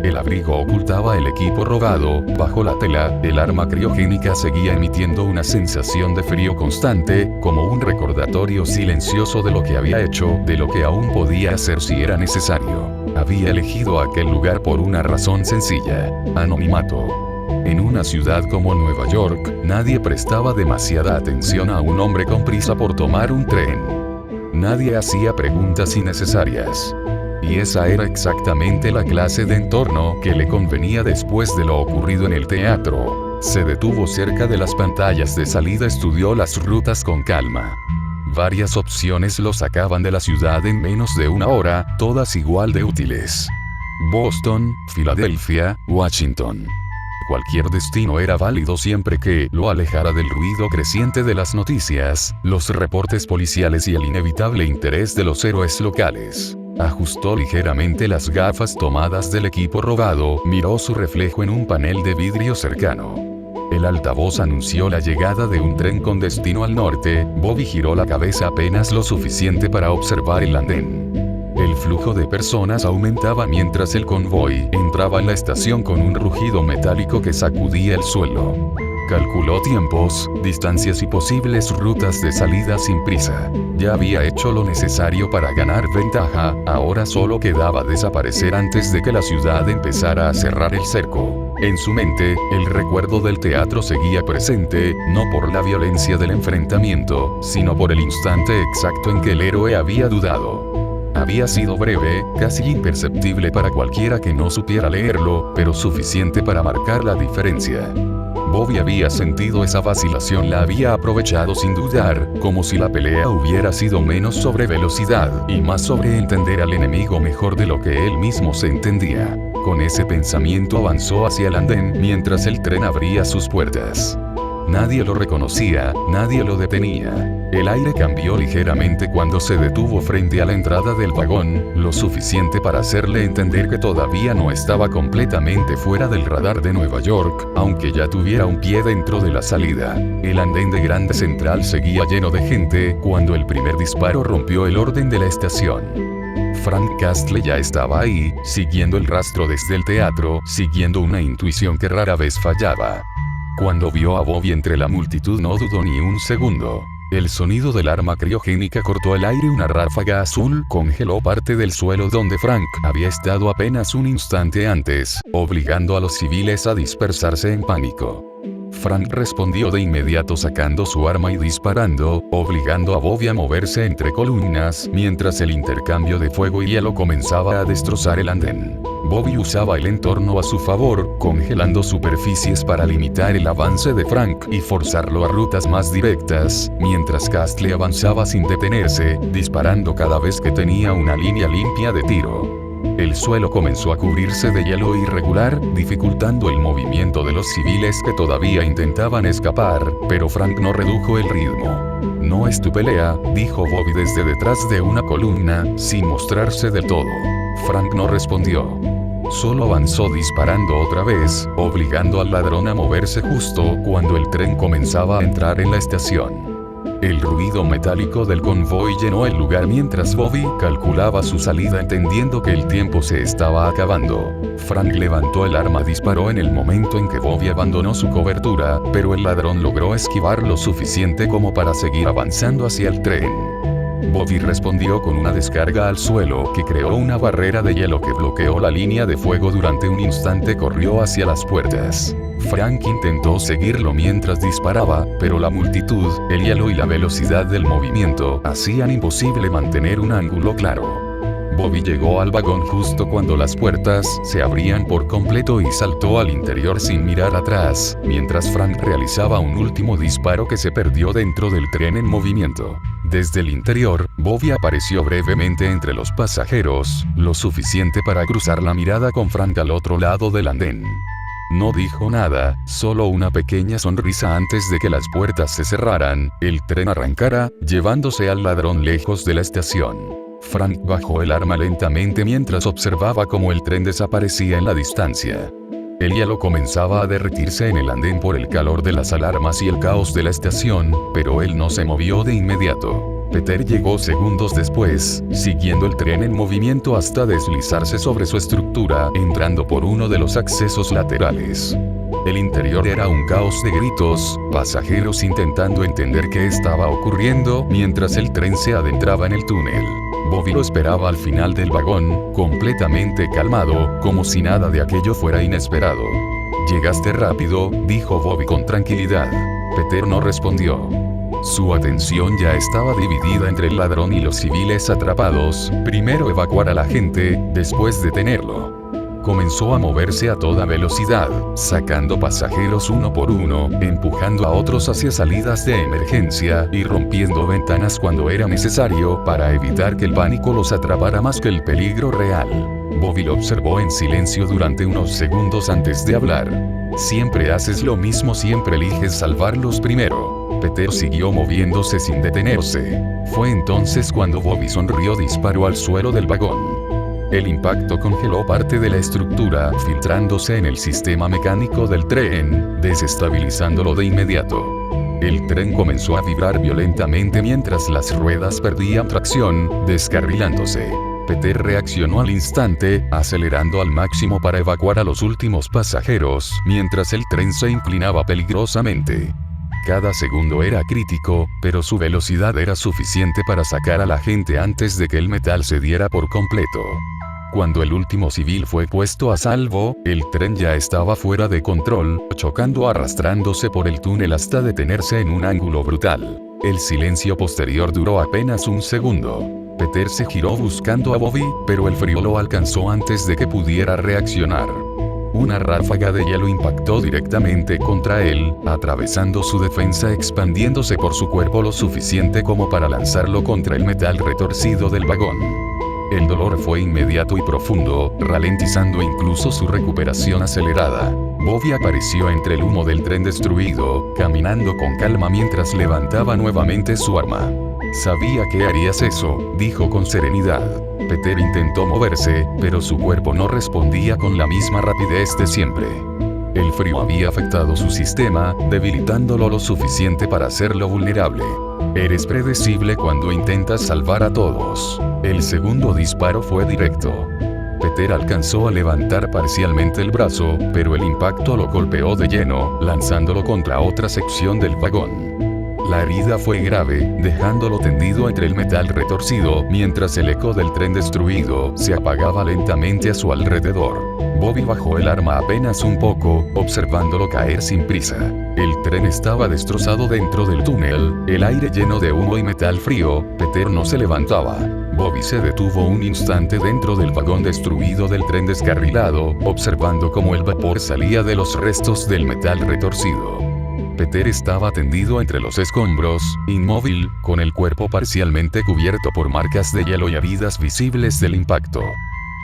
El abrigo ocultaba el equipo robado, bajo la tela, el arma criogénica seguía emitiendo una sensación de frío constante, como un recordatorio silencioso de lo que había hecho, de lo que aún podía hacer si era necesario. Había elegido aquel lugar por una razón sencilla: anonimato. En una ciudad como Nueva York, nadie prestaba demasiada atención a un hombre con prisa por tomar un tren. Nadie hacía preguntas innecesarias. Y esa era exactamente la clase de entorno que le convenía después de lo ocurrido en el teatro. Se detuvo cerca de las pantallas de salida, estudió las rutas con calma. Varias opciones lo sacaban de la ciudad en menos de una hora, todas igual de útiles. Boston, Filadelfia, Washington. Cualquier destino era válido siempre que lo alejara del ruido creciente de las noticias, los reportes policiales y el inevitable interés de los héroes locales. Ajustó ligeramente las gafas tomadas del equipo robado, miró su reflejo en un panel de vidrio cercano. El altavoz anunció la llegada de un tren con destino al norte. Bobby giró la cabeza apenas lo suficiente para observar el andén. El flujo de personas aumentaba mientras el convoy entraba en la estación con un rugido metálico que sacudía el suelo. Calculó tiempos, distancias y posibles rutas de salida sin prisa. Ya había hecho lo necesario para ganar ventaja, ahora solo quedaba desaparecer antes de que la ciudad empezara a cerrar el cerco. En su mente, el recuerdo del teatro seguía presente, no por la violencia del enfrentamiento, sino por el instante exacto en que el héroe había dudado. Había sido breve, casi imperceptible para cualquiera que no supiera leerlo, pero suficiente para marcar la diferencia. Bobby había sentido esa vacilación, la había aprovechado sin dudar, como si la pelea hubiera sido menos sobre velocidad y más sobre entender al enemigo mejor de lo que él mismo se entendía. Con ese pensamiento avanzó hacia el andén mientras el tren abría sus puertas. Nadie lo reconocía, nadie lo detenía. El aire cambió ligeramente cuando se detuvo frente a la entrada del vagón, lo suficiente para hacerle entender que todavía no estaba completamente fuera del radar de Nueva York, aunque ya tuviera un pie dentro de la salida. El andén de Grand Central seguía lleno de gente cuando el primer disparo rompió el orden de la estación. Frank Castle ya estaba ahí, siguiendo el rastro desde el teatro, siguiendo una intuición que rara vez fallaba. Cuando vio a Bobby entre la multitud no dudó ni un segundo. El sonido del arma criogénica cortó el aire, una ráfaga azul congeló parte del suelo donde Frank había estado apenas un instante antes, obligando a los civiles a dispersarse en pánico. Frank respondió de inmediato sacando su arma y disparando, obligando a Bobby a moverse entre columnas, mientras el intercambio de fuego y hielo comenzaba a destrozar el andén. Bobby usaba el entorno a su favor, congelando superficies para limitar el avance de Frank y forzarlo a rutas más directas, mientras Castle avanzaba sin detenerse, disparando cada vez que tenía una línea limpia de tiro. El suelo comenzó a cubrirse de hielo irregular, dificultando el movimiento de los civiles que todavía intentaban escapar, pero Frank no redujo el ritmo. «No es tu pelea», dijo Bobby desde detrás de una columna, sin mostrarse del todo. Frank no respondió. Solo avanzó disparando otra vez, obligando al ladrón a moverse justo cuando el tren comenzaba a entrar en la estación. El ruido metálico del convoy llenó el lugar mientras Bobby calculaba su salida, entendiendo que el tiempo se estaba acabando. Frank levantó el arma, disparó en el momento en que Bobby abandonó su cobertura, pero el ladrón logró esquivar lo suficiente como para seguir avanzando hacia el tren. Bobby respondió con una descarga al suelo que creó una barrera de hielo que bloqueó la línea de fuego durante un instante. Corrió hacia las puertas. Frank intentó seguirlo mientras disparaba, pero la multitud, el hielo y la velocidad del movimiento hacían imposible mantener un ángulo claro. Bobby llegó al vagón justo cuando las puertas se abrían por completo y saltó al interior sin mirar atrás, mientras Frank realizaba un último disparo que se perdió dentro del tren en movimiento. Desde el interior, Bobby apareció brevemente entre los pasajeros, lo suficiente para cruzar la mirada con Frank al otro lado del andén. No dijo nada, solo una pequeña sonrisa antes de que las puertas se cerraran, el tren arrancara, llevándose al ladrón lejos de la estación. Frank bajó el arma lentamente mientras observaba cómo el tren desaparecía en la distancia. El hielo comenzaba a derretirse en el andén por el calor de las alarmas y el caos de la estación, pero él no se movió de inmediato. Peter llegó segundos después, siguiendo el tren en movimiento hasta deslizarse sobre su estructura, entrando por uno de los accesos laterales. El interior era un caos de gritos, pasajeros intentando entender qué estaba ocurriendo mientras el tren se adentraba en el túnel. Bobby lo esperaba al final del vagón, completamente calmado, como si nada de aquello fuera inesperado. «Llegaste rápido», dijo Bobby con tranquilidad. Peter no respondió. Su atención ya estaba dividida entre el ladrón y los civiles atrapados, primero evacuar a la gente, después detenerlo. Comenzó a moverse a toda velocidad, sacando pasajeros uno por uno, empujando a otros hacia salidas de emergencia y rompiendo ventanas cuando era necesario para evitar que el pánico los atrapara más que el peligro real. Bobby lo observó en silencio durante unos segundos antes de hablar. «Siempre haces lo mismo, siempre eliges salvarlos primero». Peter siguió moviéndose sin detenerse. Fue entonces cuando Bobby sonrió y disparó al suelo del vagón. El impacto congeló parte de la estructura, filtrándose en el sistema mecánico del tren, desestabilizándolo de inmediato. El tren comenzó a vibrar violentamente mientras las ruedas perdían tracción, descarrilándose. Peter reaccionó al instante, acelerando al máximo para evacuar a los últimos pasajeros, mientras el tren se inclinaba peligrosamente. Cada segundo era crítico, pero su velocidad era suficiente para sacar a la gente antes de que el metal cediera por completo. Cuando el último civil fue puesto a salvo, el tren ya estaba fuera de control, chocando arrastrándose por el túnel hasta detenerse en un ángulo brutal. El silencio posterior duró apenas un segundo. Peter se giró buscando a Bobby, pero el frío lo alcanzó antes de que pudiera reaccionar. Una ráfaga de hielo impactó directamente contra él, atravesando su defensa, expandiéndose por su cuerpo lo suficiente como para lanzarlo contra el metal retorcido del vagón. El dolor fue inmediato y profundo, ralentizando incluso su recuperación acelerada. Bobby apareció entre el humo del tren destruido, caminando con calma mientras levantaba nuevamente su arma. «Sabía que harías eso», dijo con serenidad. Peter intentó moverse, pero su cuerpo no respondía con la misma rapidez de siempre. El frío había afectado su sistema, debilitándolo lo suficiente para hacerlo vulnerable. Eres predecible cuando intentas salvar a todos. El segundo disparo fue directo. Peter alcanzó a levantar parcialmente el brazo, pero el impacto lo golpeó de lleno, lanzándolo contra otra sección del vagón. La herida fue grave, dejándolo tendido entre el metal retorcido, mientras el eco del tren destruido se apagaba lentamente a su alrededor. Bobby bajó el arma apenas un poco, observándolo caer sin prisa. El tren estaba destrozado dentro del túnel, el aire lleno de humo y metal frío. Peter no se levantaba. Bobby se detuvo un instante dentro del vagón destruido del tren descarrilado, observando cómo el vapor salía de los restos del metal retorcido. Peter estaba tendido entre los escombros, inmóvil, con el cuerpo parcialmente cubierto por marcas de hielo y heridas visibles del impacto.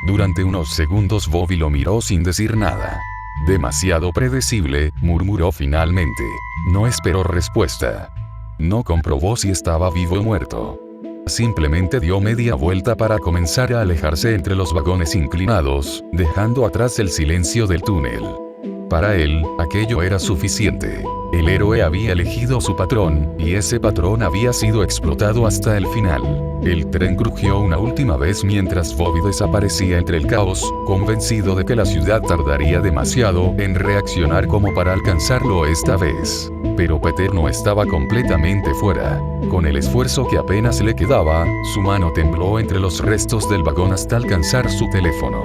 Durante unos segundos Bobby lo miró sin decir nada. «Demasiado predecible», murmuró finalmente. No esperó respuesta. No comprobó si estaba vivo o muerto. Simplemente dio media vuelta para comenzar a alejarse entre los vagones inclinados, dejando atrás el silencio del túnel. Para él, aquello era suficiente. El héroe había elegido su patrón, y ese patrón había sido explotado hasta el final. El tren crujió una última vez mientras Bobby desaparecía entre el caos, convencido de que la ciudad tardaría demasiado en reaccionar como para alcanzarlo esta vez. Pero Peter no estaba completamente fuera. Con el esfuerzo que apenas le quedaba, su mano tembló entre los restos del vagón hasta alcanzar su teléfono.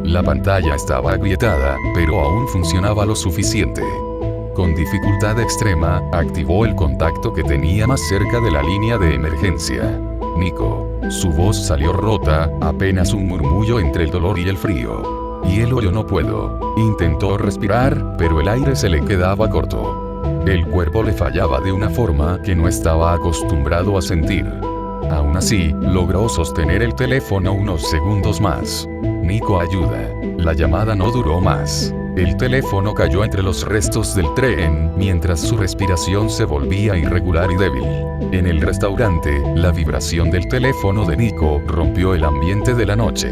La pantalla estaba agrietada, pero aún funcionaba lo suficiente. Con dificultad extrema, activó el contacto que tenía más cerca de la línea de emergencia. Nico. Su voz salió rota, apenas un murmullo entre el dolor y el frío. Hielo, yo no puedo. Intentó respirar, pero el aire se le quedaba corto. El cuerpo le fallaba de una forma que no estaba acostumbrado a sentir. Aún así, logró sostener el teléfono unos segundos más. Nico, ayuda. La llamada no duró más. El teléfono cayó entre los restos del tren, mientras su respiración se volvía irregular y débil. En el restaurante, la vibración del teléfono de Nico rompió el ambiente de la noche.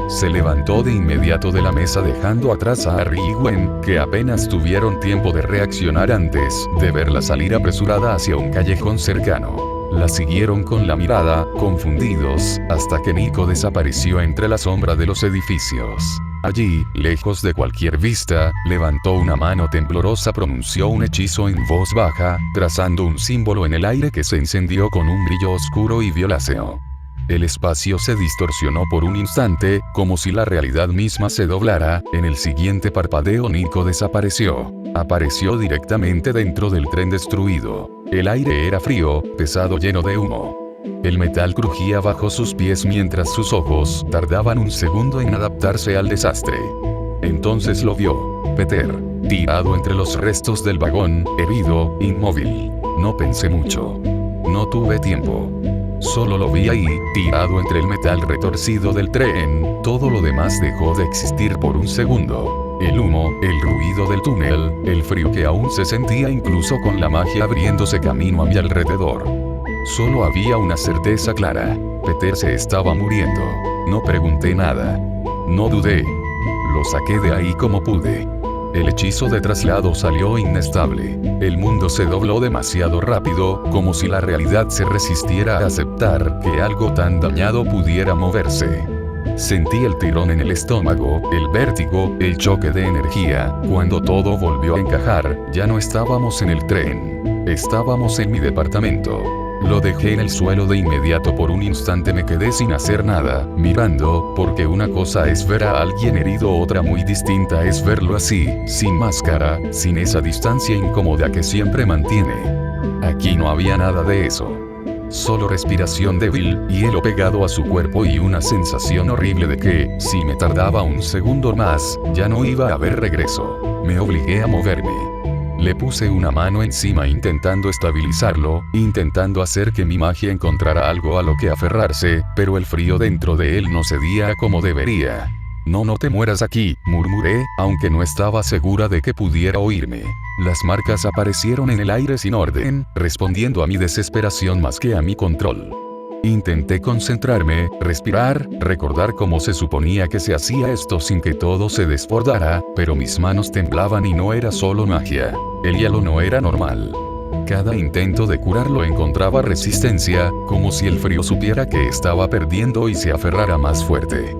Se levantó de inmediato de la mesa dejando atrás a Harry y Gwen, que apenas tuvieron tiempo de reaccionar antes de verla salir apresurada hacia un callejón cercano. La siguieron con la mirada, confundidos, hasta que Nico desapareció entre la sombra de los edificios. Allí, lejos de cualquier vista, levantó una mano temblorosa, pronunció un hechizo en voz baja, trazando un símbolo en el aire que se encendió con un brillo oscuro y violáceo. El espacio se distorsionó por un instante, como si la realidad misma se doblara. En el siguiente parpadeo Nico desapareció. Apareció directamente dentro del tren destruido. El aire era frío, pesado, lleno de humo. El metal crujía bajo sus pies mientras sus ojos tardaban un segundo en adaptarse al desastre. Entonces lo vio. Peter, tirado entre los restos del vagón, herido, inmóvil. No pensé mucho. No tuve tiempo. Solo lo vi ahí, tirado entre el metal retorcido del tren. Todo lo demás dejó de existir por un segundo. El humo, el ruido del túnel, el frío que aún se sentía incluso con la magia abriéndose camino a mi alrededor. Solo había una certeza clara. Peter se estaba muriendo. No pregunté nada. No dudé. Lo saqué de ahí como pude. El hechizo de traslado salió inestable. El mundo se dobló demasiado rápido, como si la realidad se resistiera a aceptar que algo tan dañado pudiera moverse. Sentí el tirón en el estómago, el vértigo, el choque de energía. Cuando todo volvió a encajar, ya no estábamos en el tren. Estábamos en mi departamento. Lo dejé en el suelo de inmediato. Por un instante me quedé sin hacer nada, mirando, porque una cosa es ver a alguien herido, otra muy distinta es verlo así, sin máscara, sin esa distancia incómoda que siempre mantiene. Aquí no había nada de eso. Solo respiración débil, hielo pegado a su cuerpo y una sensación horrible de que, si me tardaba un segundo más, ya no iba a haber regreso. Me obligué a moverme. Le puse una mano encima intentando estabilizarlo, intentando hacer que mi magia encontrara algo a lo que aferrarse, pero el frío dentro de él no cedía como debería. No, no te mueras aquí, murmuré, aunque no estaba segura de que pudiera oírme. Las marcas aparecieron en el aire sin orden, respondiendo a mi desesperación más que a mi control. Intenté concentrarme, respirar, recordar cómo se suponía que se hacía esto sin que todo se desbordara, pero mis manos temblaban y no era solo magia. El hielo no era normal. Cada intento de curarlo encontraba resistencia, como si el frío supiera que estaba perdiendo y se aferrara más fuerte.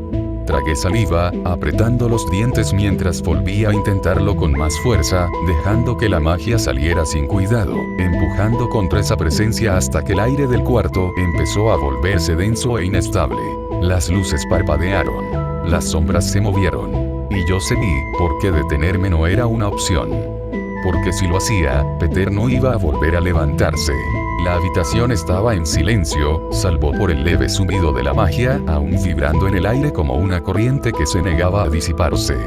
Tragué saliva, apretando los dientes mientras volvía a intentarlo con más fuerza, dejando que la magia saliera sin cuidado, empujando contra esa presencia hasta que el aire del cuarto empezó a volverse denso e inestable. Las luces parpadearon. Las sombras se movieron. Y yo seguí, porque detenerme no era una opción. Porque si lo hacía, Peter no iba a volver a levantarse. La habitación estaba en silencio, salvo por el leve zumbido de la magia, aún vibrando en el aire como una corriente que se negaba a disiparse.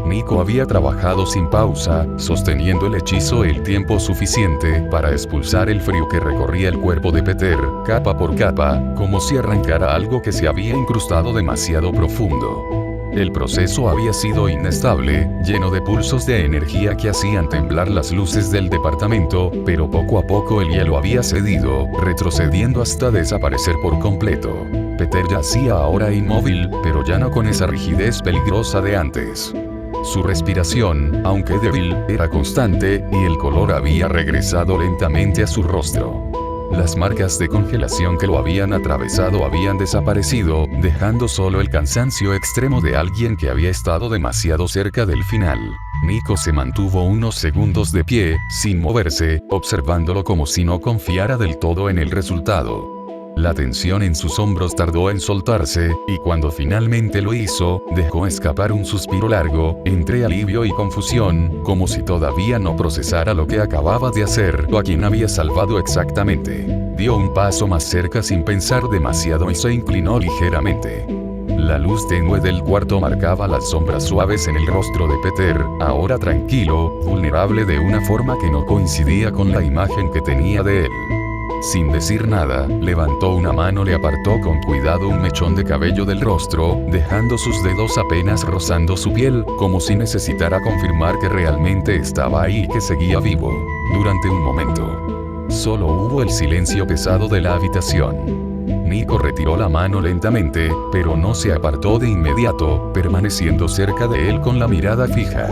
Nico había trabajado sin pausa, sosteniendo el hechizo el tiempo suficiente para expulsar el frío que recorría el cuerpo de Peter, capa por capa, como si arrancara algo que se había incrustado demasiado profundo. El proceso había sido inestable, lleno de pulsos de energía que hacían temblar las luces del departamento, pero poco a poco el hielo había cedido, retrocediendo hasta desaparecer por completo. Peter yacía ahora inmóvil, pero ya no con esa rigidez peligrosa de antes. Su respiración, aunque débil, era constante, y el color había regresado lentamente a su rostro. Las marcas de congelación que lo habían atravesado habían desaparecido, dejando solo el cansancio extremo de alguien que había estado demasiado cerca del final. Nico se mantuvo unos segundos de pie, sin moverse, observándolo como si no confiara del todo en el resultado. La tensión en sus hombros tardó en soltarse, y cuando finalmente lo hizo, dejó escapar un suspiro largo, entre alivio y confusión, como si todavía no procesara lo que acababa de hacer o a quien había salvado exactamente. Dio un paso más cerca sin pensar demasiado y se inclinó ligeramente. La luz tenue del cuarto marcaba las sombras suaves en el rostro de Peter, ahora tranquilo, vulnerable de una forma que no coincidía con la imagen que tenía de él. Sin decir nada, levantó una mano, le apartó con cuidado un mechón de cabello del rostro, dejando sus dedos apenas rozando su piel, como si necesitara confirmar que realmente estaba ahí y que seguía vivo. Durante un momento, solo hubo el silencio pesado de la habitación. Nico retiró la mano lentamente, pero no se apartó de inmediato, permaneciendo cerca de él con la mirada fija.